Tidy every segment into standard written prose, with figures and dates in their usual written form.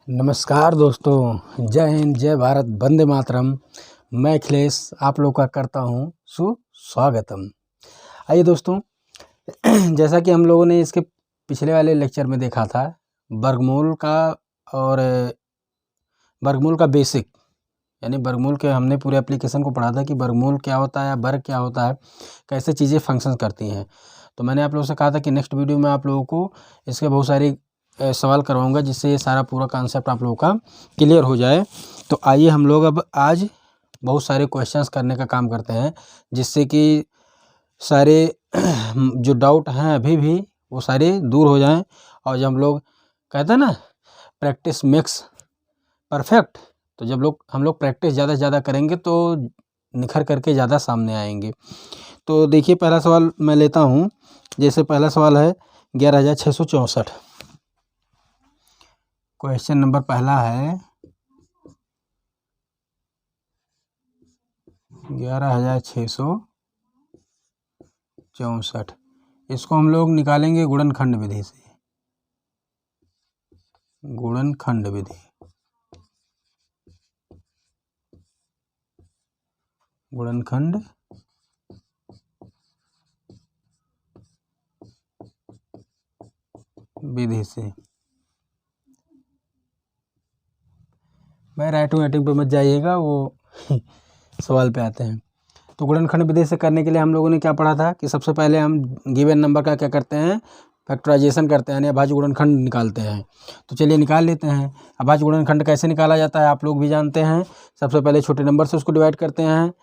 नमस्कार दोस्तों, जय हिंद, जय भारत, वंदे मातरम। मैं अखिलेश आप लोग का करता हूँ सुस्वागतम। आइए दोस्तों, जैसा कि हम लोगों ने इसके पिछले वाले लेक्चर में देखा था वर्गमूल का और वर्गमूल का बेसिक, यानी वर्गमूल के हमने पूरे एप्लीकेशन को पढ़ा था कि वर्गमूल क्या होता है, वर्ग क्या होता है, कैसे चीज़ें फंक्शन करती हैं। तो मैंने आप लोगों से कहा था कि नेक्स्ट वीडियो में आप लोगों को इसके बहुत सारी सवाल करवाऊंगा, जिससे ये सारा पूरा कॉन्सेप्ट आप लोगों का क्लियर हो जाए। तो आइए हम लोग अब आज बहुत सारे क्वेश्चंस करने का काम करते हैं, जिससे कि सारे जो डाउट हैं अभी भी वो सारे दूर हो जाएं। और जब हम लोग कहते हैं ना प्रैक्टिस मेक्स परफेक्ट, तो जब हम लोग प्रैक्टिस ज़्यादा से ज़्यादा करेंगे तो निखर करके ज़्यादा सामने आएंगे। तो देखिए, पहला सवाल मैं लेता हूँ। जैसे पहला सवाल है 11,664। क्वेश्चन नंबर पहला है 11,664। इसको हम लोग निकालेंगे गुणनखंड विधि से। गुणनखंड विधि, गुणनखंड विधि से। मैं राइटिंग वाइटिंग पे मत जाइएगा, वो सवाल पे आते हैं। तो गुणनखंड विधि से करने के लिए हम लोगों ने क्या पढ़ा था कि सबसे पहले हम गिवन नंबर का क्या करते हैं, फैक्टराइजेशन करते हैं, यानी अभाज्य गुणनखंड निकालते हैं। तो चलिए निकाल लेते हैं। अभाज्य गुणनखंड कैसे निकाला जाता है आप लोग भी जानते हैं। सबसे पहले छोटे नंबर से उसको डिवाइड करते हैं,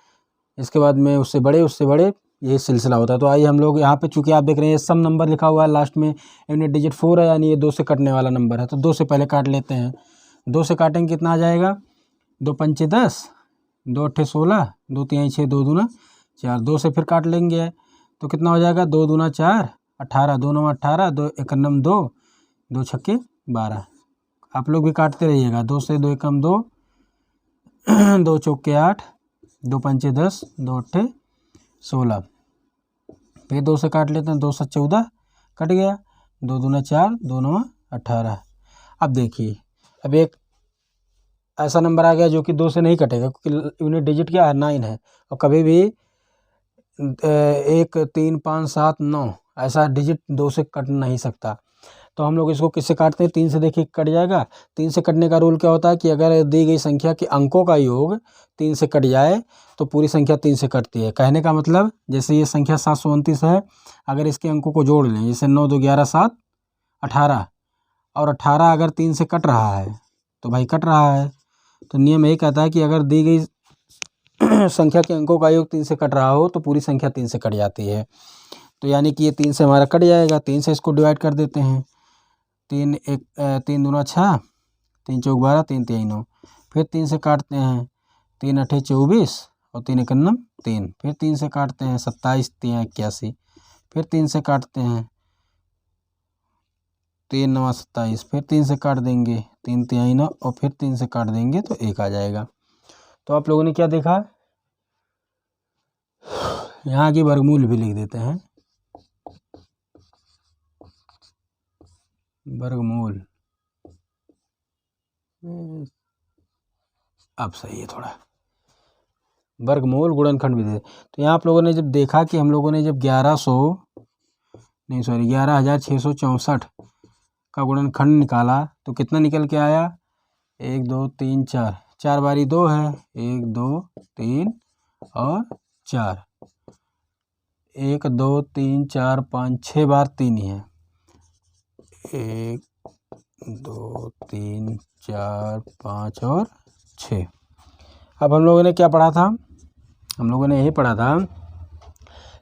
इसके बाद में उससे बड़े, ये सिलसिला होता है। तो आइए हम लोग यहाँ पे, चूंकि आप देख रहे हैं सम नंबर लिखा हुआ है, लास्ट में यूनिट डिजिट 4 है, यानी ये 2 से कटने वाला नंबर है। तो 2 से पहले काट लेते हैं। 2 से काटेंगे कितना आ जाएगा, 2 पंचे 10, 2 अट्ठे 16, 2 तिहाई 6, 2 दूना 4। 2 से फिर काट लेंगे तो कितना हो जाएगा, 2 दूना 4, 18, 2 नौ 18, 2 एकम 2, 2 छक्के 12। आप लोग भी काटते रहिएगा। 2 से 2 एकम 2, 2 चौके 8, 2 पंचे 10, 2 अट्ठे 16। फिर 2 से काट लेते हैं, 2 से 14 कट गया, 2 दूना 4, 2 नौ 18। अब देखिए, अब एक ऐसा नंबर आ गया जो कि 2 से नहीं कटेगा, क्योंकि यूनिट डिजिट क्या है, 9 है। और कभी भी 1 3 5 7 9 ऐसा डिजिट 2 से कट नहीं सकता। तो हम लोग इसको किससे काटते हैं, 3 से। देखिए कट जाएगा। 3 से कटने का रूल क्या होता है कि अगर दी गई संख्या के अंकों का योग 3 से कट जाए तो पूरी संख्या 3 से कटती है। कहने का मतलब, जैसे ये संख्या 729 है, अगर इसके अंकों को जोड़ लें, जैसे 9 2 11 7 18, और 18 अगर 3 से कट रहा है तो भाई कट रहा है। तो नियम यही कहता है कि अगर दी गई संख्या के अंकों का योग 3 से कट रहा हो तो पूरी संख्या 3 से कट जाती है। तो यानी कि ये 3 से हमारा कट जाएगा। 3 से इसको डिवाइड कर देते हैं। 3 दूना 6, 3 चौक 12, 3 तिहाई 9। फिर 3 से काटते हैं, 3 अट्ठे 24 और 3 एकम 3। फिर 3 से काटते हैं, 27 तिहाई 81। फिर 3 से काटते हैं, 3 नवा 27। फिर 3 से काट देंगे, 3 तिहाई 9, और फिर 3 से काट देंगे तो 1 आ जाएगा। तो आप लोगों ने क्या देखा, यहाँ की वर्गमूल भी लिख देते हैं। वर्गमूल अब सही है थोड़ा। वर्गमूल गुणनखंड विधि। तो यहाँ आप लोगों ने जब देखा कि हम लोगों ने जब 11,664 का गुणनखंड निकाला तो कितना निकल के आया, 1 2 3 4, 4 बारी 2 है, 1 2 3 और 4, 1 2 3 4 5 6 बार 3 ही है, 1 2 3 4 5 और 6। अब हम लोगों ने क्या पढ़ा था, हम लोगों ने यही पढ़ा था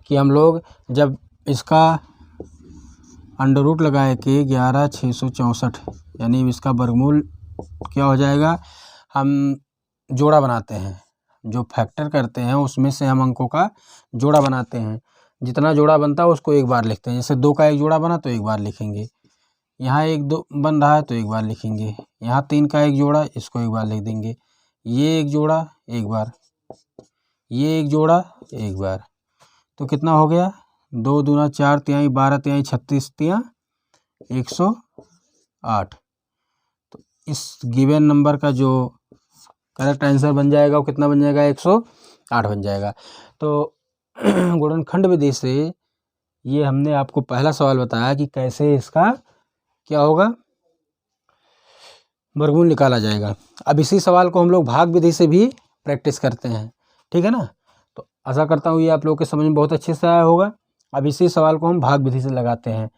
कि हम लोग जब इसका अंडर रूट लगाए कि 11,664, यानी इसका वर्गमूल क्या हो जाएगा, हम जोड़ा बनाते हैं, जो फैक्टर करते हैं उसमें से हम अंकों का जोड़ा बनाते हैं। जितना जोड़ा बनता है उसको एक बार लिखते हैं। जैसे 2 का एक जोड़ा बना तो एक बार लिखेंगे, यहाँ 1 2 बन रहा है तो एक बार लिखेंगे, यहाँ 3 का एक जोड़ा, इसको एक बार लिख देंगे, ये एक जोड़ा एक बार, ये एक जोड़ा एक बार। तो कितना हो गया, 2 दूना 4 तिहाई 12 तिहाई 36 तिहाई 108। तो इस गिवन नंबर का जो करेक्ट आंसर बन जाएगा वो कितना बन जाएगा, 108 बन जाएगा। तो गुणनखंड विधि से ये हमने आपको पहला सवाल बताया कि कैसे इसका क्या होगा, वर्गमूल निकाला जाएगा। अब इसी सवाल को हम लोग भाग विधि से भी प्रैक्टिस करते हैं, ठीक है ना। तो आशा करता हूँ ये आप लोगों के समझ में बहुत अच्छे से आया होगा। अब इसी सवाल को हम भाग विधि से लगाते हैं।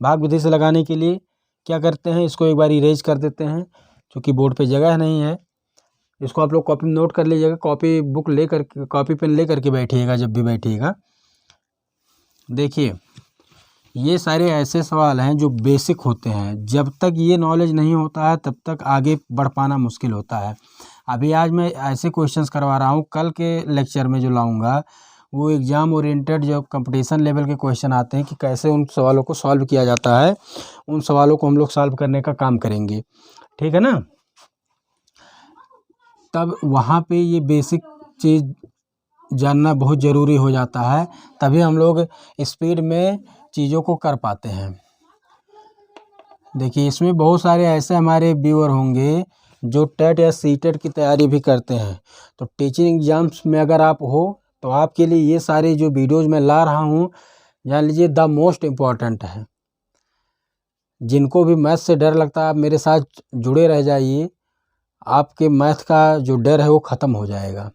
भाग विधि से लगाने के लिए क्या करते हैं, इसको एक बार इरेज कर देते हैं क्योंकि बोर्ड पे जगह नहीं है। इसको आप लोग कॉपी में नोट कर लीजिएगा, कॉपी बुक ले करके, कॉपी पेन ले करके बैठिएगा जब भी बैठिएगा। देखिए ये सारे ऐसे सवाल हैं जो बेसिक होते हैं, जब तक ये नॉलेज नहीं होता है तब तक आगे बढ़ पाना मुश्किल होता है। अभी आज मैं ऐसे क्वेश्चंस करवा रहा हूँ, कल के लेक्चर में जो लाऊंगा वो एग्ज़ाम ओरिएंटेड जो कंपटीशन लेवल के क्वेश्चन आते हैं कि कैसे उन सवालों को सॉल्व किया जाता है, उन सवालों को हम लोग सॉल्व करने का काम करेंगे, ठीक है ना। तब वहाँ पे ये बेसिक चीज़ जानना बहुत ज़रूरी हो जाता है, तभी हम लोग स्पीड में चीज़ों को कर पाते हैं। देखिए इसमें बहुत सारे ऐसे हमारे व्यूअर होंगे जो टेट या सीटेट की तैयारी भी करते हैं। तो टीचिंग एग्ज़ाम्स में अगर आप हो तो आपके लिए ये सारे जो वीडियोज़ मैं ला रहा हूँ, जान लीजिए द मोस्ट इम्पॉर्टेंट है। जिनको भी मैथ से डर लगता है आप मेरे साथ जुड़े रह जाइए, आपके मैथ का जो डर है वो ख़त्म हो जाएगा।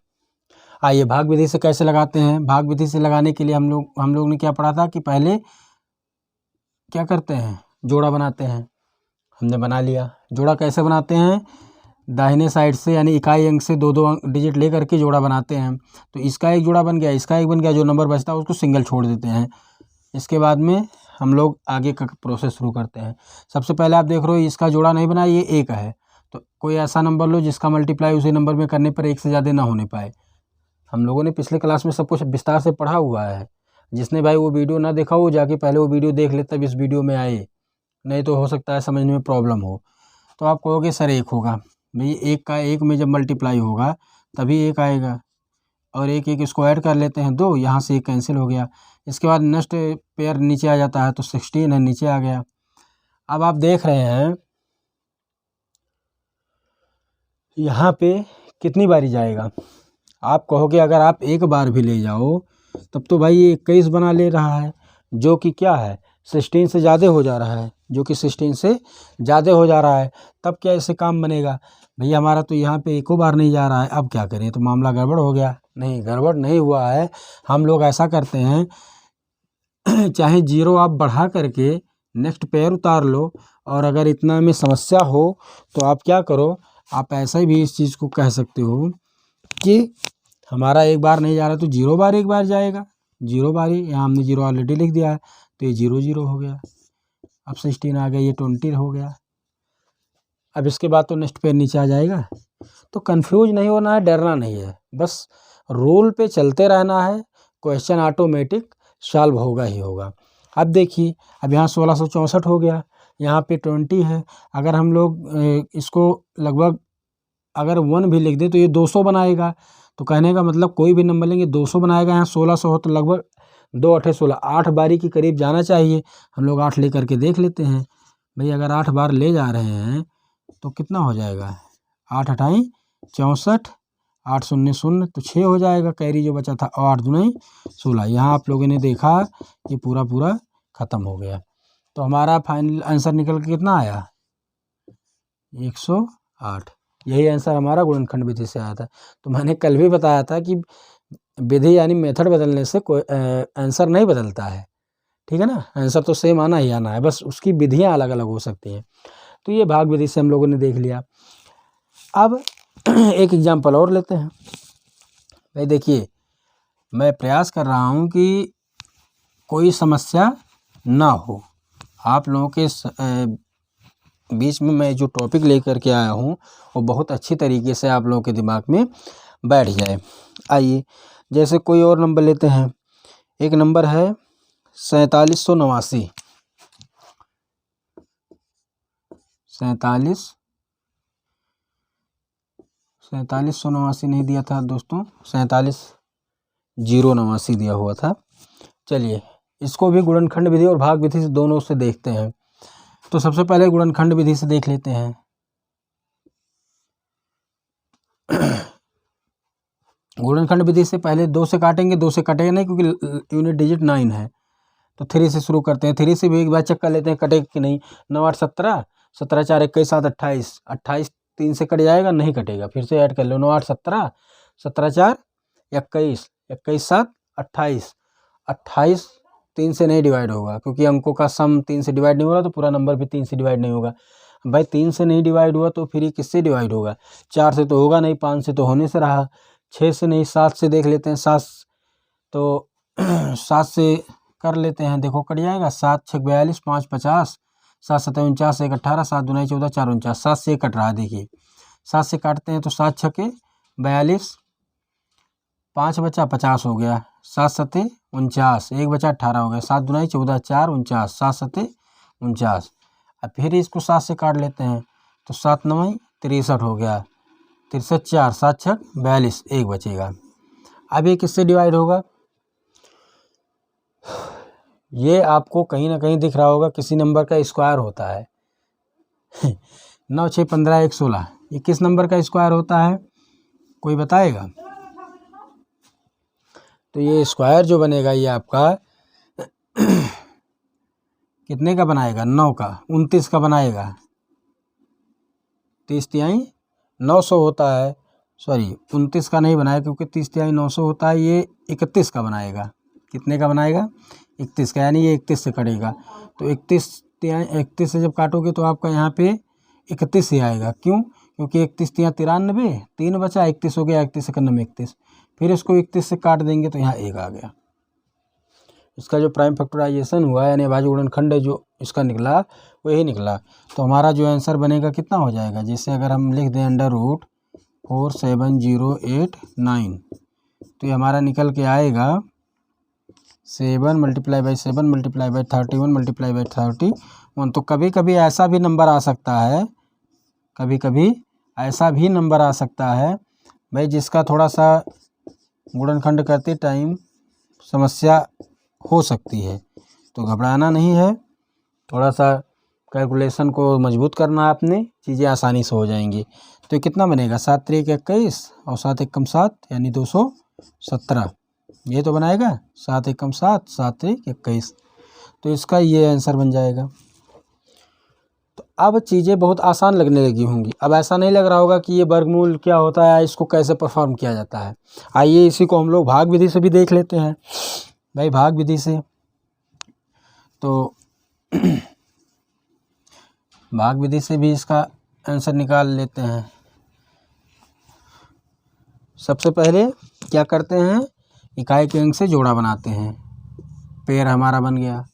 आइए भाग विधि से कैसे लगाते हैं। भाग विधि से लगाने के लिए हम लोग ने क्या पढ़ा था कि पहले क्या करते हैं, जोड़ा बनाते हैं। हमने बना लिया। जोड़ा कैसे बनाते हैं, दाहिने साइड से यानी इकाई अंक से 2-2 डिजिट ले करके जोड़ा बनाते हैं। तो इसका एक जोड़ा बन गया, इसका एक बन गया, जो नंबर बचता है उसको सिंगल छोड़ देते हैं। इसके बाद में हम लोग आगे का प्रोसेस शुरू करते हैं। सबसे पहले आप देख रहे हो इसका जोड़ा नहीं बना, ये एक है, तो कोई ऐसा नंबर लो जिसका मल्टीप्लाई उसी नंबर में करने पर एक से ज़्यादा ना होने पाए। हम लोगों ने पिछले क्लास में सब कुछ विस्तार से पढ़ा हुआ है। जिसने भाई वो वीडियो ना देखा हो जाके पहले वो वीडियो देख ले तब इस वीडियो में आए, नहीं तो हो सकता है समझने में प्रॉब्लम हो। तो आप कहोगे सर एक होगा, भाई एक का एक में जब मल्टीप्लाई होगा तभी एक आएगा, और एक एक इसको ऐड कर लेते हैं 2, यहाँ से एक कैंसिल हो गया। इसके बाद नेक्स्ट पेयर नीचे आ जाता है तो 16 है, नीचे आ गया। अब आप देख रहे हैं यहाँ पे कितनी बारी जाएगा। आप कहोगे अगर आप एक बार भी ले जाओ तब तो भाई ये 21 बना ले रहा है, जो कि क्या है 16 से ज़्यादा हो जा रहा है, जो कि 16 से ज़्यादा हो जा रहा है। तब क्या इससे काम बनेगा, भैया हमारा तो यहाँ पे एको बार नहीं जा रहा है, अब क्या करें, तो मामला गड़बड़ हो गया। नहीं, गड़बड़ नहीं हुआ है। हम लोग ऐसा करते हैं चाहे 0 आप बढ़ा करके नेक्स्ट पेयर उतार लो, और अगर इतना में समस्या हो तो आप क्या करो, आप ऐसा भी इस चीज़ को कह सकते हो कि हमारा एक बार नहीं जा रहा तो 0 बार एक बार जाएगा। 0 बार ही, यहाँ हमने 0 ऑलरेडी लिख दिया है तो ये 0 0 हो गया। अब 16 आ गया, ये 20 हो गया। अब इसके बाद तो नेक्स्ट पेयर नीचे आ जाएगा। तो कंफ्यूज नहीं होना है, डरना नहीं है, बस रूल पे चलते रहना है, क्वेश्चन ऑटोमेटिक सॉल्व होगा ही होगा। अब देखिए अब यहाँ 1664 हो गया, यहाँ पे 20 है। अगर हम लोग इसको लगभग अगर 1 भी लिख दे तो ये 200 बनाएगा। तो कहने का मतलब कोई भी नंबर लेंगे 200 बनाएगा। यहाँ 1600 हो तो लगभग 2 8 16, 8 बारी के करीब जाना चाहिए। हम लोग 8 ले करके देख लेते हैं। भाई अगर 8 बार ले जा रहे हैं तो कितना हो जाएगा, 8 8 64, 8 0 0 तो 6 हो जाएगा, कैरी जो बचा था, और 8 2 16। यहाँ आप लोगों ने देखा कि पूरा पूरा ख़त्म हो गया। तो हमारा फाइनल आंसर निकल के कितना आया, 108। यही आंसर हमारा गुणनखंड विधि से आया था। तो मैंने कल भी बताया था कि विधि यानी मेथड बदलने से कोई आंसर नहीं बदलता है, ठीक है ना। आंसर तो सेम आना ही आना है, बस उसकी विधियाँ अलग अलग हो सकती हैं। तो ये भाग विधि से हम लोगों ने देख लिया। अब एक एग्जाम्पल और लेते हैं। भाई देखिए मैं प्रयास कर रहा हूँ कि कोई समस्या ना हो आप लोगों के बीच में। मैं जो टॉपिक लेकर के आया हूँ वो बहुत अच्छी तरीके से आप लोगों के दिमाग में बैठ जाए। आइए जैसे कोई और नंबर लेते हैं। एक नंबर है 4789। 4789 नहीं दिया था दोस्तों, 47,089 दिया हुआ था। चलिए इसको भी गुणनखंड विधि और भाग विधि से दोनों से देखते हैं। तो सबसे पहले गुणनखंड विधि से देख लेते हैं। गुणनखंड विधि से पहले 2 से काटेंगे, 2 से कटेगा नहीं क्योंकि यूनिट डिजिट 9 है। तो 3 से शुरू करते हैं। 3 से भी एक बार चेक कर लेते हैं कटेगा कि नहीं। 9 8 17, 17 4 21 7 28, 28 3 से कट जाएगा, नहीं कटेगा। फिर से ऐड कर लो, 9 8 17, 17 4 21, 21 7 28, 28 3 से नहीं डिवाइड होगा क्योंकि अंकों का सम 3 से डिवाइड नहीं हो रहा, तो पूरा नंबर भी 3 से डिवाइड नहीं होगा। भाई 3 से नहीं डिवाइड हुआ तो फिर ये किससे डिवाइड होगा? 4 से तो होगा नहीं, 5 से तो होने से रहा, 6 से नहीं, 7 से देख लेते हैं। 7 तो 7 से कर लेते हैं, देखो कट जाएगा। 7 6 42, 5 50, 7 7 49, 1 18, 7 2 14, 4 49। 7 से कट रहा है, देखिए 7 से काटते हैं तो 7 6 42, 5 बचा 50 हो गया, 7 7 49, 1 बचा 18 हो गया, 7 2 14, 4 49, 7 7 49। अब फिर इसको 7 से काट लेते हैं तो 7 9 63 हो गया, 63 4, 7 6 42, 1 बचेगा। अब ये किससे डिवाइड होगा? ये आपको कहीं ना कहीं दिख रहा होगा, किसी नंबर का स्क्वायर होता है। 9 6 15 1 16, ये किस नंबर का स्क्वायर होता है, कोई बताएगा? तो ये स्क्वायर जो बनेगा ये आपका कितने का बनाएगा? 9 का, 29 का बनाएगा। 30 तिहाई 900 होता है, सॉरी 29 का नहीं बनाएगा क्योंकि 30 तिहाई 900 होता है। ये 31 का बनाएगा। कितने का बनाएगा? 31 का, यानी ये 31 से कटेगा। तो 31 तिहाई 31 से जब काटोगे तो आपका यहाँ पे 31 ही आएगा। क्यों? क्योंकि 31 तिहाई 93, 3 बचा, 31 हो गया, 31 से 31, फिर इसको 31 से काट देंगे तो यहाँ 1 आ गया। इसका जो प्राइम फैक्टराइजेशन हुआ यानी अभाज्य गुणनखंड जो इसका निकला वही निकला। तो हमारा जो आंसर बनेगा कितना हो जाएगा? जैसे अगर हम लिख दें √47089, तो ये हमारा निकल के आएगा 7 × 7 × 31 × 31। तो कभी कभी ऐसा भी नंबर आ सकता है, कभी कभी ऐसा भी नंबर आ सकता है भाई जिसका थोड़ा सा गुणनखंड करते टाइम समस्या हो सकती है। तो घबराना नहीं है, थोड़ा सा कैलकुलेशन को मजबूत करना आपने, चीज़ें आसानी से हो जाएंगी। तो कितना बनेगा? 7 3 21 और 7 1 7 यानी 217, ये तो बनाएगा। 7 1 7, 7 3 21, तो इसका ये आंसर बन जाएगा। तो अब चीज़ें बहुत आसान लगने लगी होंगी। अब ऐसा नहीं लग रहा होगा कि ये वर्गमूल क्या होता है, इसको कैसे परफॉर्म किया जाता है। आइए इसी को हम लोग भाग विधि से भी देख लेते हैं। भाई भाग विधि से तो भाग विधि से भी इसका आंसर निकाल लेते हैं। सबसे पहले क्या करते हैं, इकाई के अंक से जोड़ा बनाते हैं। पेड़ हमारा बन गया।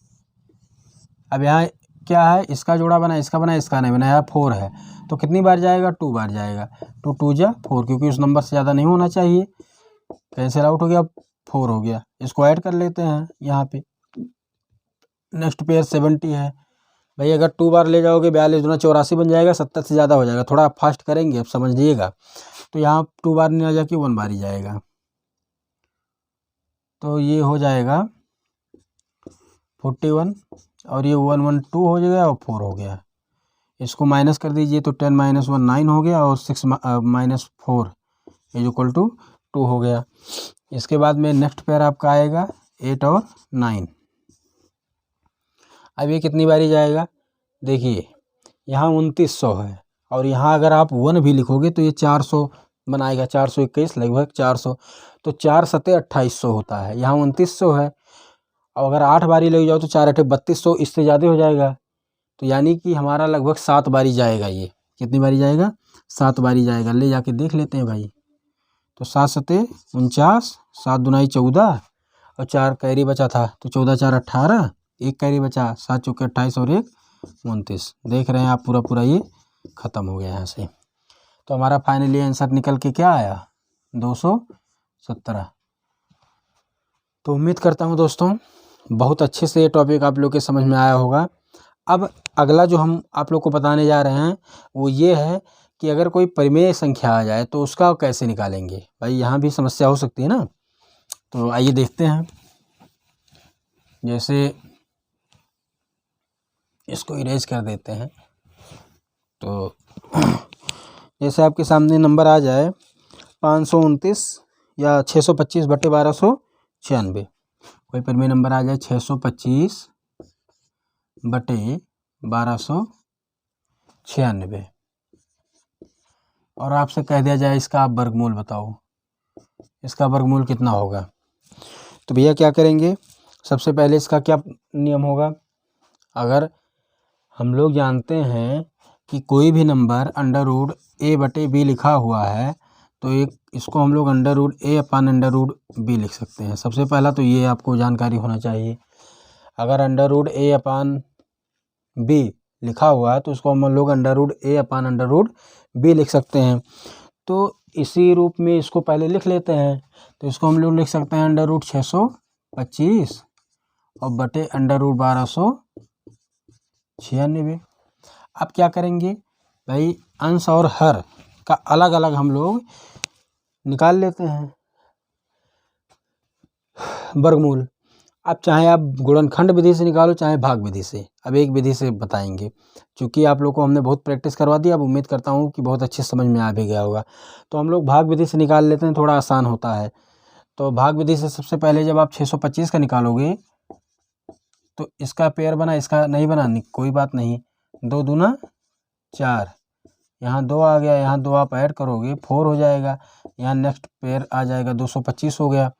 अब यहाँ क्या है, इसका जोड़ा बना, इसका बना, इसका नहीं बनाया, 4 है तो कितनी बार जाएगा? 2 बार जाएगा। 2 2 जा 4, क्योंकि उस नंबर से ज़्यादा नहीं होना चाहिए। कैंसिल आउट हो गया, 4 हो गया। इसको ऐड कर लेते हैं यहाँ पे। नेक्स्ट पेयर 70 है। भाई अगर 2 बार ले जाओगे 42 दूना 84 बन जाएगा, 70 से ज़्यादा हो जाएगा। थोड़ा फास्ट करेंगे, अब समझ लीजिएगा। तो यहाँ 2 बार नहीं आ जाके 1 बार ही जाएगा, तो ये हो जाएगा 41 और ये 1 1 2 हो जाएगा और 4 हो गया। इसको माइनस कर दीजिए तो 10 - 1 9 हो गया और 6 - 4 = 2 हो गया। इसके बाद में नेक्स्ट पेयर आपका आएगा 8 और 9। अब ये कितनी बारी जाएगा? देखिए यहाँ 2900 है और यहाँ अगर आप 1 भी लिखोगे तो ये 400 बनाएगा, 421 लगभग 400। तो 4 7 2800 होता है। यहाँ 2900 है और अगर 8 बारी ले जाओ तो 4 8 3200, इससे ज़्यादा हो जाएगा। तो यानी कि हमारा लगभग 7 बारी जाएगा। ये कितनी बारी जाएगा? 7 बारी जाएगा। ले जाके देख लेते हैं भाई। तो 7 7 49, 7 2 14 और 4 कैरी बचा था तो 14 4 18, 1 कैरी बचा, 7 चौके 28 और 1 29। देख रहे हैं आप, पूरा पूरा ये ख़त्म हो गया यहाँ से। तो हमारा फाइनली आंसर निकल के क्या आया? 217। तो उम्मीद करता हूँ दोस्तों बहुत अच्छे से ये टॉपिक आप लोग के समझ में आया होगा। अब अगला जो हम आप लोग को बताने जा रहे हैं वो ये है कि अगर कोई परिमेय संख्या आ जाए तो उसका कैसे निकालेंगे। भाई यहाँ भी समस्या हो सकती है ना, तो आइए देखते हैं। जैसे इसको इरेज कर देते हैं। तो जैसे आपके सामने नंबर आ जाए 529 या 625 बटे 1296। कोई परिमेय नंबर आ जाए 625 बटे 1296 और आपसे कह दिया जाए इसका आप वर्गमूल बताओ, इसका वर्गमूल कितना होगा। तो भैया क्या करेंगे, सबसे पहले इसका क्या नियम होगा। अगर हम लोग जानते हैं कि कोई भी नंबर अंडर रूट ए बटे बी लिखा हुआ है तो एक इसको हम लोग अंडर रूट ए अपान अंडर रूट बी लिख सकते हैं। सबसे पहला तो ये आपको जानकारी होना चाहिए। अगर अंडर रूट ए अपान बी लिखा हुआ है तो उसको हम लोग अंडर रूट ए अपान अंडर रूट बी लिख सकते हैं। तो इसी रूप में इसको पहले लिख लेते हैं। तो इसको हम लोग लिख सकते हैं अंडर रूट 625 और बटे अंडर रूट 1296। अब क्या करेंगे भाई, अंश और हर का अलग अलग हम लोग निकाल लेते हैं वर्गमूल। अब चाहे आप गुणनखंड विधि से निकालो चाहे भाग विधि से। अब एक विधि से बताएंगे, क्योंकि आप लोग को हमने बहुत प्रैक्टिस करवा दी, अब उम्मीद करता हूँ कि बहुत अच्छे समझ में आ भी गया होगा। तो हम लोग भाग विधि से निकाल लेते हैं, थोड़ा आसान होता है। तो भाग विधि से सबसे पहले जब आप 625 का निकालोगे तो इसका पेयर बना, इसका नहीं बना, कोई बात नहीं। 2 दूना 4, यहाँ 2 आ गया, यहाँ 2 आप ऐड करोगे 4 हो जाएगा, यहाँ नेक्स्ट पेयर आ जाएगा 225 हो गया।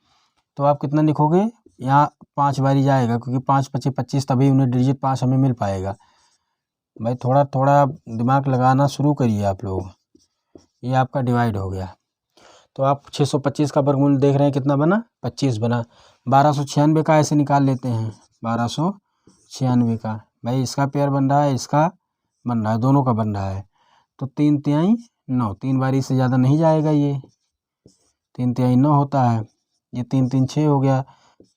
तो आप कितना लिखोगे, यहाँ 5 बारी जाएगा, क्योंकि 5 पचे 25 तभी यूनिट डिजिट 5 हमें मिल पाएगा। भाई थोड़ा थोड़ा दिमाग लगाना शुरू करिए आप लोग। ये आपका डिवाइड हो गया। तो आप 625 का वर्गमूल देख रहे हैं कितना बना, 25 बना। 1296 का ऐसे निकाल लेते हैं, 1296 का। भाई इसका पेयर बन रहा है, इसका बन रहा है, दोनों का बन रहा है। तो 3 तिहाई 9, 3 बारी से ज़्यादा नहीं जाएगा। ये 3 तिहाई 9 होता है, ये 3 3 6 हो गया,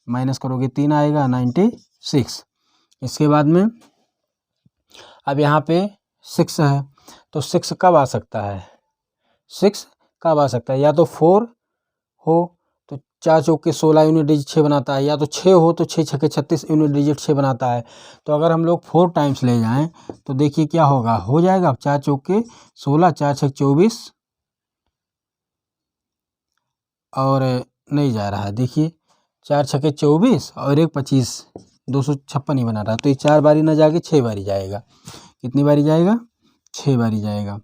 माइनस करोगे 3 आएगा 96। इसके बाद में अब यहाँ पे 6 है, तो 6 कब आ सकता है, 6 कब आ सकता है, या तो 4 हो तो 4 चौके 16 यूनिट डिजिट 6 बनाता है, या तो 6 हो तो 6 छक्के 36 यूनिट डिजिट 6 बनाता है। तो अगर हम लोग 4 टाइम्स ले जाएं तो देखिए क्या होगा, हो जाएगा 4 चौके 16, 4 छक्के 24 और नहीं जा रहा है। देखिए 4 छक्के 24 और 1 25, 256 ही बना रहा है। तो ये 4 बारी ना जाके 6 बारी जाएगा। कितनी बारी जाएगा, 6 बारी जाएगा।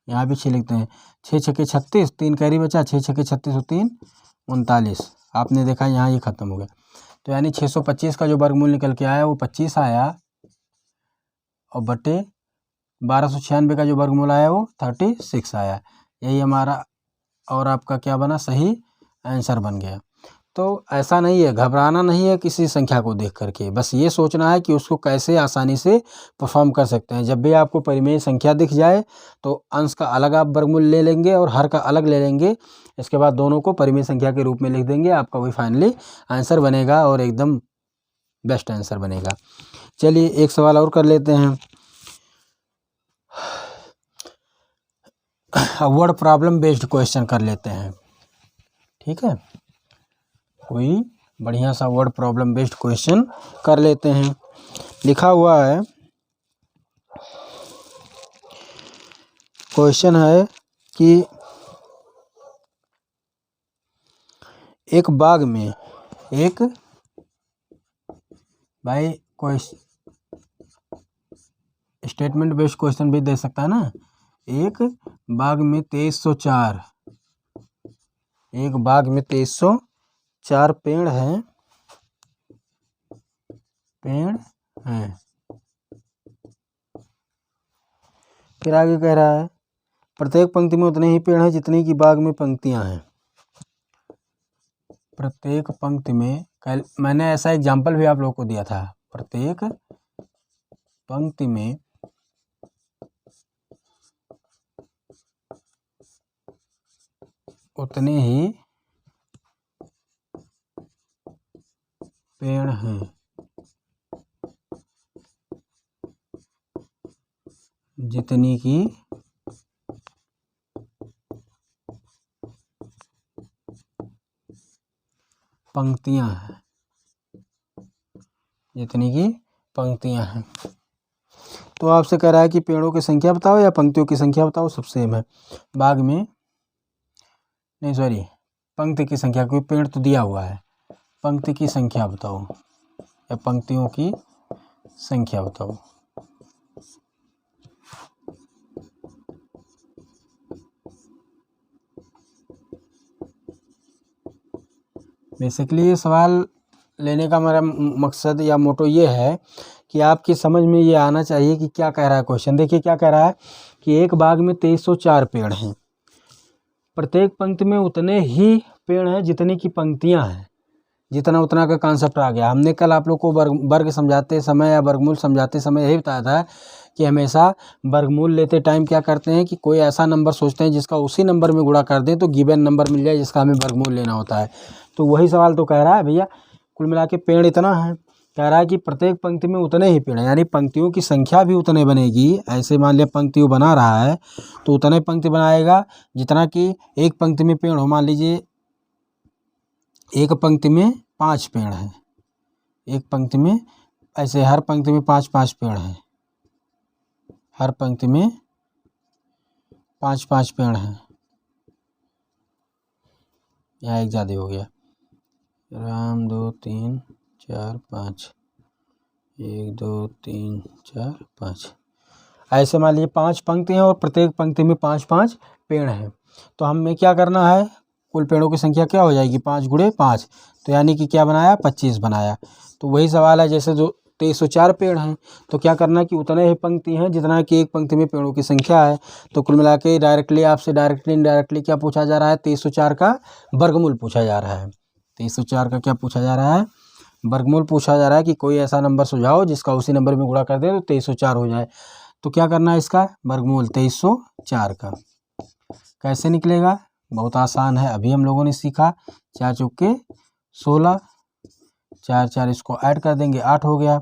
यहाँ भी 6 लिखते हैं, 6 छक्के 36, 3 कैरी बचा, 6 छक्के 36 और 3 39। आपने देखा यहाँ ये खत्म हो गया। तो यानी 625 का जो वर्गमूल निकल के आया वो 25 आया और बटे 1296 का जो वर्गमूल आया वो 36 आया। यही हमारा और आपका क्या बना, सही आंसर बन गया। तो ऐसा नहीं है, घबराना नहीं है किसी संख्या को देख करके, बस ये सोचना है कि उसको कैसे आसानी से परफॉर्म कर सकते हैं। जब भी आपको परिमेय संख्या दिख जाए तो अंश का अलग आप वर्गमूल ले लेंगे और हर का अलग ले लेंगे। इसके बाद दोनों को परिमेय संख्या के रूप में लिख देंगे, आपका वही फाइनली आंसर बनेगा और एकदम बेस्ट आंसर बनेगा। चलिए एक सवाल और कर लेते हैं। वर्ड प्रॉब्लम बेस्ड क्वेश्चन कर लेते हैं, ठीक है। कोई बढ़िया सा वर्ड प्रॉब्लम बेस्ड क्वेश्चन कर लेते हैं। लिखा हुआ है, क्वेश्चन है कि एक बाग में एक, भाई कोई स्टेटमेंट बेस्ड क्वेश्चन भी दे सकता है ना। एक बाग में 2304, एक बाग में 2304 पेड़ हैं, पेड़ हैं। फिर आगे कह रहा है प्रत्येक पंक्ति में उतने ही पेड़ हैं जितनी की बाग में पंक्तियां हैं। प्रत्येक पंक्ति में, कल मैंने ऐसा एग्जाम्पल भी आप लोगों को दिया था, प्रत्येक पंक्ति में उतने ही पेड़ हैं जितनी की पंक्तियां हैं, जितनी की पंक्तियां हैं। तो आपसे कह रहा है कि पेड़ों की संख्या बताओ या पंक्तियों की संख्या बताओ, सब सेम है। बाग में नहीं, सॉरी, पंक्ति की संख्या, कोई पेड़ तो दिया हुआ है। पंक्ति की संख्या बताओ या पंक्तियों की संख्या बताओ। बेसिकली ये सवाल लेने का मेरा मकसद या मोटो ये है कि आपकी समझ में ये आना चाहिए कि क्या कह रहा है क्वेश्चन। देखिए क्या कह रहा है कि एक बाग में 2304 पेड़ हैं, प्रत्येक पंक्ति में उतने ही पेड़ हैं जितनी की पंक्तियां हैं। जितना उतना का कॉन्सेप्ट आ गया। हमने कल आप लोग को वर्ग समझाते समय या वर्गमूल समझाते समय यही बताया था कि हमेशा वर्गमूल लेते टाइम क्या करते हैं कि कोई ऐसा नंबर सोचते हैं जिसका उसी नंबर में गुणा कर दें तो गिवन नंबर मिल जाए जिसका हमें वर्गमूल लेना होता है। तो वही सवाल तो कह रहा है भैया, कुल मिला के पेड़ इतना है, कह रहा है कि प्रत्येक पंक्ति में उतने ही पेड़ हैं, यानी पंक्तियों की संख्या भी उतने बनेगी। ऐसे मान लिया पंक्तियों बना रहा है तो उतने पंक्ति बनाएगा जितना कि एक पंक्ति में पेड़ हो। मान लीजिए एक पंक्ति में 5 पेड़ हैं, एक पंक्ति में, ऐसे हर पंक्ति में 5-5 पेड़ हैं, हर पंक्ति में 5-5 पेड़ हैं। यहाँ एक ज़्यादा हो गया, 2 3 4 5, 1 2 3 4 5। ऐसे मान लीजिए 5 पंक्ति हैं और प्रत्येक पंक्ति में 5-5 पेड़ हैं। तो हमें क्या करना है, कुल पेड़ों की संख्या क्या हो जाएगी, 5 × 5, तो यानी कि क्या बनाया, 25 बनाया। तो वही सवाल है, जैसे जो 2304 पेड़ हैं तो क्या करना है कि उतने ही पंक्ति हैं जितना कि एक पंक्ति में पेड़ों की संख्या है। तो कुल मिला के डायरेक्टली आपसे इनडायरेक्टली क्या पूछा जा रहा है, 2304 का वर्गमूल पूछा जा रहा है। 2304 का क्या पूछा जा रहा है, वर्गमूल पूछा जा रहा है कि कोई ऐसा नंबर सुझाओ जिसका उसी नंबर में गुणा कर दे तो 2304 हो जाए। तो क्या करना है, इसका वर्गमूल 2304 का कैसे निकलेगा, बहुत आसान है, अभी हम लोगों ने सीखा। 4 चौके 16, 4 4 इसको ऐड कर देंगे 8 हो गया।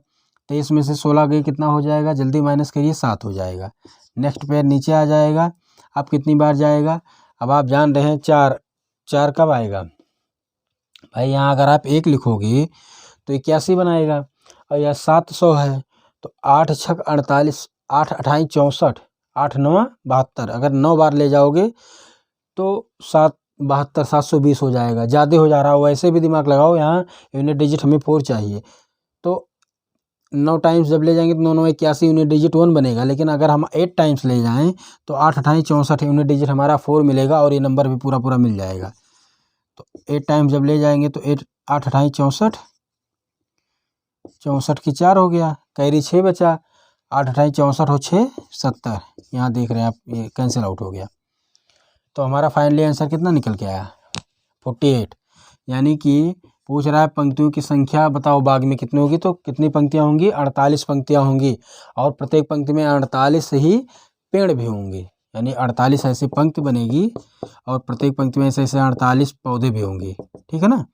23 में से 16 गई कितना हो जाएगा, जल्दी माइनस करिए, 7 हो जाएगा। नेक्स्ट पेयर नीचे आ जाएगा, अब कितनी बार जाएगा, अब आप जान रहे हैं 4 कब आएगा भाई, यहाँ अगर आप 1 लिखोगे तो 81 बनाएगा, और यह 700 है तो 8 × 6 48, 8 × 28 64, 8 × 9 72, अगर 9 बार ले जाओगे तो 7 72 720 हो जाएगा। ज़्यादा हो जा रहा हो, वैसे भी दिमाग लगाओ, यहाँ यूनिट डिजिट हमें 4 चाहिए। तो 9 टाइम्स जब ले जाएंगे तो 9 9 81 यूनिट डिजिट 1 बनेगा, लेकिन अगर हम 8 टाइम्स ले जाएं तो 8 × 28 64 यूनिट डिजिट हमारा 4 मिलेगा और ये नंबर भी पूरा पूरा मिल जाएगा। तो 8 टाइम्स जब ले जाएंगे तो 8 8 × 28 64, 64 की 4 हो गया, कैरी 6 बचा, 8 × 28 64 हो 6 70, यहाँ देख रहे हैं आप ये कैंसिल आउट हो गया। तो हमारा फाइनली आंसर कितना निकल के आया, 48। यानी कि पूछ रहा है पंक्तियों की संख्या बताओ बाग में कितनी होगी, तो कितनी पंक्तियां होंगी, 48 पंक्तियां होंगी, और प्रत्येक पंक्ति में 48 ही पेड़ भी होंगे, यानी 48 ऐसी पंक्ति बनेगी और प्रत्येक पंक्ति में ऐसे 48 पौधे भी होंगे। ठीक है ना।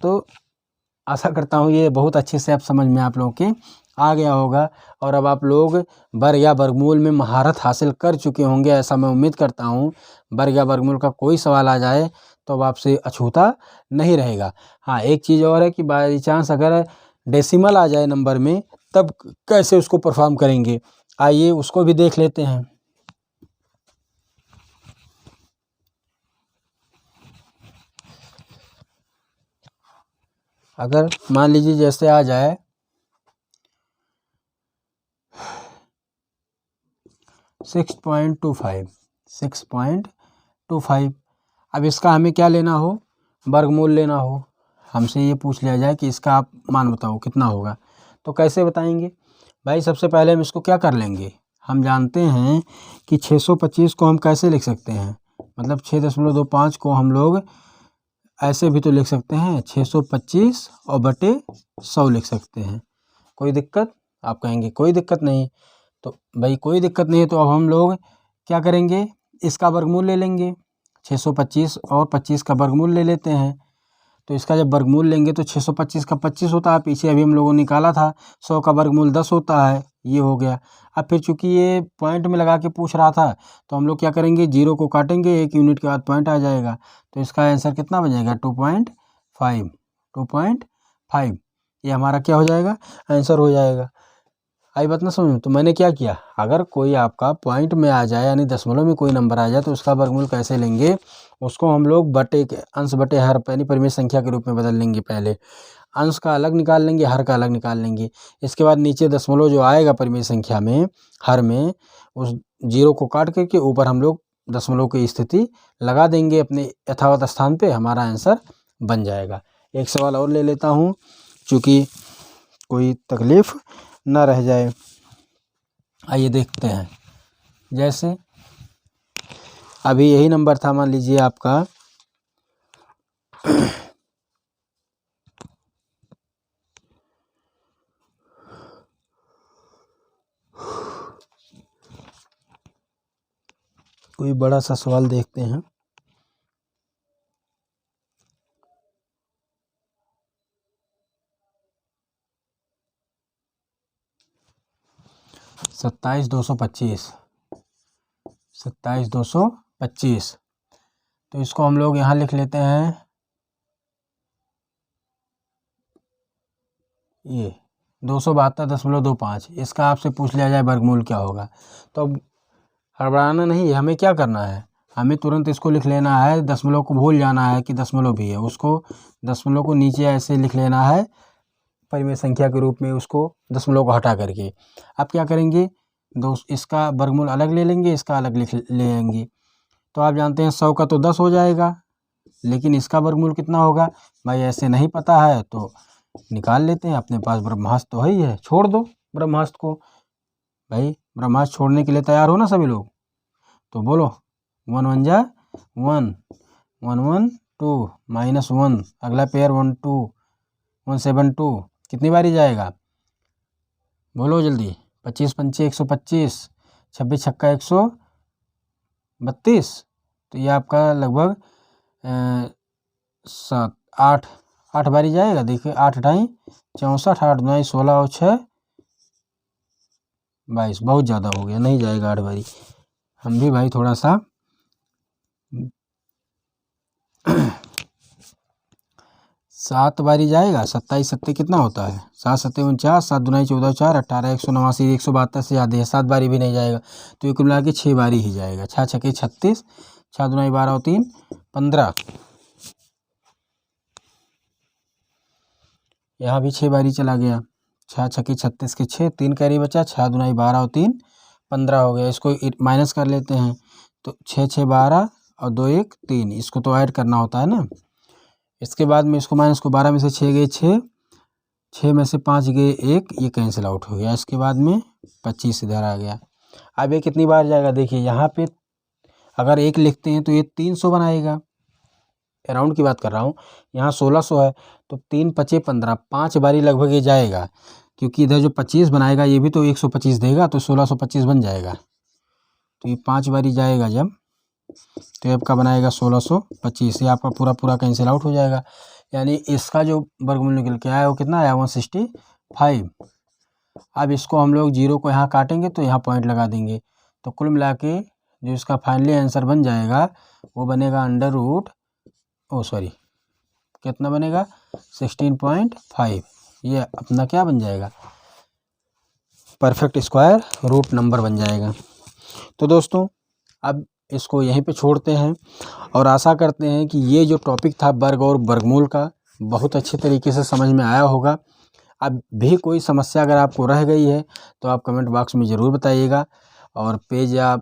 तो आशा करता हूँ ये बहुत अच्छे से आप समझ में आप लोगों के आ गया होगा, और अब आप लोग वर्ग या वर्गमूल में महारत हासिल कर चुके होंगे, ऐसा मैं उम्मीद करता हूँ। वर्ग या वर्गमूल का कोई सवाल आ जाए तो अब आपसे अछूता नहीं रहेगा। हाँ, एक चीज़ और है कि बाई चांस अगर डेसिमल आ जाए नंबर में तब कैसे उसको परफॉर्म करेंगे, आइए उसको भी देख लेते हैं। अगर मान लीजिए जैसे आ जाए 6.25, अब इसका हमें क्या लेना हो, वर्गमूल लेना हो, हमसे ये पूछ लिया जाए कि इसका आप मान बताओ कितना होगा, तो कैसे बताएंगे भाई। सबसे पहले हम इसको क्या कर लेंगे, हम जानते हैं कि 625 को हम कैसे लिख सकते हैं, मतलब 6.25 को हम लोग ऐसे भी तो लिख सकते हैं, 625 और बटे 100 लिख सकते हैं। कोई दिक्कत, आप कहेंगे कोई दिक्कत नहीं, तो भाई कोई दिक्कत नहीं है। तो अब हम लोग क्या करेंगे, इसका वर्गमूल ले लेंगे, 625 और 25 का वर्गमूल ले लेते हैं। तो इसका जब वर्गमूल लेंगे तो 625 का 25 होता है, पीछे अभी हम लोगों ने निकाला था, 100 का वर्गमूल 10 होता है, ये हो गया। अब फिर चूंकि ये पॉइंट में लगा के पूछ रहा था तो हम लोग क्या करेंगे, 0 को काटेंगे, 1 यूनिट के बाद पॉइंट आ जाएगा, तो इसका आंसर कितना बन जाएगा, 2.5। ये हमारा क्या हो जाएगा, आंसर हो जाएगा। आई बात ना समझ में। तो मैंने क्या किया, अगर कोई आपका पॉइंट में आ जाए यानी दशमलव में कोई नंबर आ जाए तो उसका वर्गमूल कैसे लेंगे, उसको हम लोग बटे के अंश बटे हर यानी परिमेय संख्या के रूप में बदल लेंगे। पहले अंश का अलग निकाल लेंगे, हर का अलग निकाल लेंगे। इसके बाद नीचे दशमलव जो आएगा परिमेय संख्या में हर में, उस जीरो को काट करके ऊपर हम लोग दशमलव की स्थिति लगा देंगे अपने यथावत स्थान पे, हमारा आंसर बन जाएगा। एक सवाल और ले लेता हूँ चूँकि कोई तकलीफ ना रह जाए। आइए देखते हैं। जैसे अभी यही नंबर था, मान लीजिए आपका कोई बड़ा सा सवाल देखते हैं। सत्ताईस 225 तो इसको हम लोग यहाँ लिख लेते हैं, ये 272.25। इसका आपसे पूछ लिया जाए वर्गमूल क्या होगा, तो अब हड़बड़ाना नहीं है, हमें क्या करना है, हमें तुरंत इसको लिख लेना है। दशमलव को भूल जाना है कि दशमलव भी है, उसको दशमलव को नीचे ऐसे लिख लेना है परिमेय संख्या के रूप में, उसको दशमलव को हटा करके। अब क्या करेंगे, इसका वर्गमूल अलग ले लेंगे, इसका अलग ले लेंगे। तो आप जानते हैं 100 का तो 10 हो जाएगा, लेकिन इसका वर्गमूल कितना होगा भाई ऐसे नहीं पता है तो निकाल लेते हैं। अपने पास ब्रह्मास्त्र तो है ही है, छोड़ दो ब्रह्मास्त्र को। भाई ब्रह्मास्त्र छोड़ने के लिए तैयार हो ना सभी लोग, तो बोलो 1 1 जा 1 1 1 2 -1, अगला पेयर 1 2 1 7 2, कितनी बारी जाएगा बोलो जल्दी। 25 पंचे 125, 26 छक्का 132, तो ये आपका लगभग 8 बारी जाएगा। देखिए 8 ढाई 64, 8 9 16 और 6 22, बहुत ज़्यादा हो गया, नहीं जाएगा 8 बारी। हम भी भाई थोड़ा सा 7 बारी जाएगा। 27 सत्ते कितना होता है, 7 सत्ते 49, 7 दूनी 14 4 18 189 172 से ज़्यादा है, 7 बारी भी नहीं जाएगा। तो ये कुल मिला के 6 बारी ही जाएगा। 6 छक्के 36, 6 दूनी 12 और 3 15, यहाँ भी 6 बारी चला गया। 6 छक्के 36 के 6, 3 कैरी बचा, 6 दूनी 12 और 3 15 हो गया। इसको माइनस कर लेते हैं, तो 6 6 12 और 2 1 3, इसको तो ऐड करना होता है ना। इसके बाद में इसको माइनस को 12 में से 6 गए 6, 6 में से 5 गए 1, ये कैंसिल आउट हो गया। इसके बाद में 25 इधर आ गया। अब ये कितनी बार जाएगा, देखिए यहाँ पे अगर 1 लिखते हैं तो ये 300 बनाएगा, अराउंड की बात कर रहा हूँ। यहाँ 1600 है तो 3 पचे 15, 5 बारी लगभग ये जाएगा, क्योंकि इधर जो 25 बनाएगा ये भी तो 125 देगा, तो 1625 बन जाएगा। तो ये 5 बारी जाएगा जब, तो ये आपका बनाएगा 1625, ये आपका पूरा पूरा कैंसिल आउट हो जाएगा। यानी इसका जो वर्गमूल निकल के आया वो कितना आया 165। अब इसको हम लोग जीरो को यहाँ काटेंगे तो यहाँ पॉइंट लगा देंगे, तो कुल मिला के जो इसका फाइनली आंसर बन जाएगा वो बनेगा कितना बनेगा 16.5। ये अपना क्या बन जाएगा, परफेक्ट स्क्वायर रूट नंबर बन जाएगा। तो दोस्तों अब इसको यहीं पे छोड़ते हैं और आशा करते हैं कि ये जो टॉपिक था वर्ग और वर्गमूल का बहुत अच्छे तरीके से समझ में आया होगा। अब भी कोई समस्या अगर आपको रह गई है तो आप कमेंट बॉक्स में ज़रूर बताइएगा, और पेज या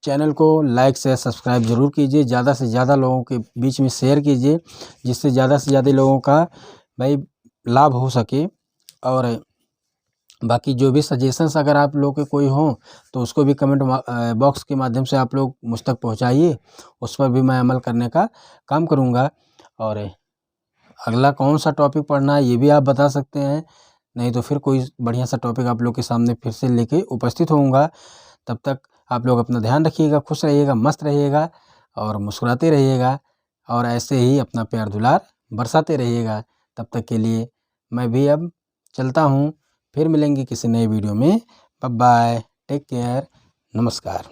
चैनल को लाइक से सब्सक्राइब ज़रूर कीजिए, ज़्यादा से ज़्यादा लोगों के बीच में शेयर कीजिए, जिससे ज़्यादा से ज़्यादा लोगों का भाई लाभ हो सके। और बाकी जो भी सजेशंस अगर आप लोग के कोई हों तो उसको भी कमेंट बॉक्स के माध्यम से आप लोग मुझ तक पहुँचाइए, उस पर भी मैं अमल करने का काम करूँगा। और अगला कौन सा टॉपिक पढ़ना है ये भी आप बता सकते हैं, नहीं तो फिर कोई बढ़िया सा टॉपिक आप लोग के सामने फिर से लेके उपस्थित होऊंगा। तब तक आप लोग अपना ध्यान रखिएगा, खुश रहिएगा, मस्त रहिएगा और मुस्कुराते रहिएगा, और ऐसे ही अपना प्यार दुलार बरसाते रहिएगा। तब तक के लिए मैं भी अब चलता हूँ, फिर मिलेंगे किसी नए वीडियो में। बाय बाय, टेक केयर, नमस्कार।